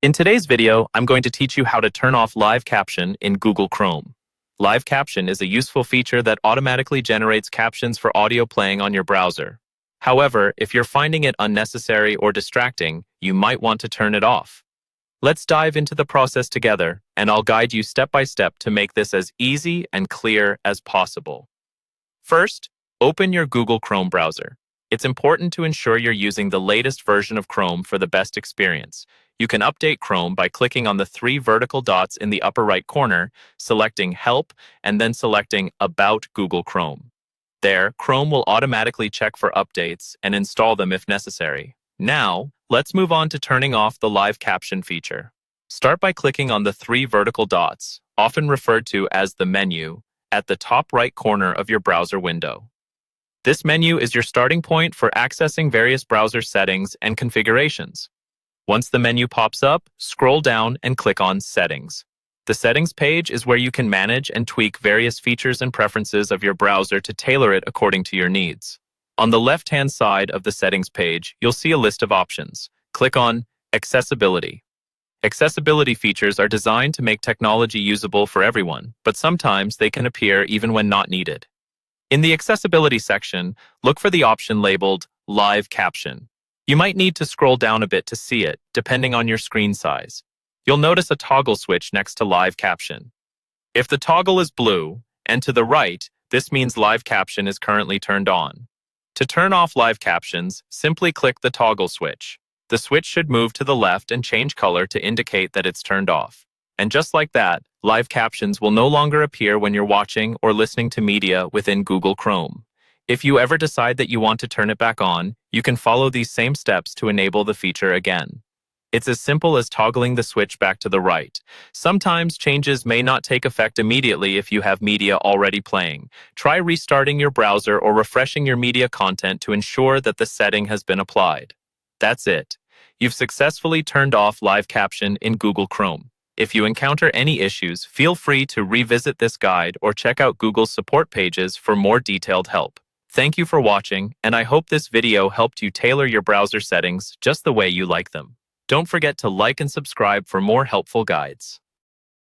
In today's video, I'm going to teach you how to turn off live caption in Google Chrome. Live caption is a useful feature that automatically generates captions for audio playing on your browser. However, if you're finding it unnecessary or distracting, you might want to turn it off. Let's dive into the process together, and I'll guide you step by step to make this as easy and clear as possible. First, open your Google Chrome browser. It's important to ensure you're using the latest version of Chrome for the best experience. You can update Chrome by clicking on the three vertical dots in the upper right corner, selecting Help, and then selecting About Google Chrome. There, Chrome will automatically check for updates and install them if necessary. Now, let's move on to turning off the live caption feature. Start by clicking on the three vertical dots, often referred to as the menu, at the top right corner of your browser window. This menu is your starting point for accessing various browser settings and configurations. Once the menu pops up, scroll down and click on Settings. The Settings page is where you can manage and tweak various features and preferences of your browser to tailor it according to your needs. On the left-hand side of the Settings page, you'll see a list of options. Click on Accessibility. Accessibility features are designed to make technology usable for everyone, but sometimes they can appear even when not needed. In the Accessibility section, look for the option labeled Live Caption. You might need to scroll down a bit to see it, depending on your screen size. You'll notice a toggle switch next to Live Caption. If the toggle is blue, and to the right, this means Live Caption is currently turned on. To turn off live captions, simply click the toggle switch. The switch should move to the left and change color to indicate that it's turned off. And just like that, live captions will no longer appear when you're watching or listening to media within Google Chrome. If you ever decide that you want to turn it back on, you can follow these same steps to enable the feature again. It's as simple as toggling the switch back to the right. Sometimes changes may not take effect immediately if you have media already playing. Try restarting your browser or refreshing your media content to ensure that the setting has been applied. That's it. You've successfully turned off live caption in Google Chrome. If you encounter any issues, feel free to revisit this guide or check out Google's support pages for more detailed help. Thank you for watching, and I hope this video helped you tailor your browser settings just the way you like them. Don't forget to like and subscribe for more helpful guides.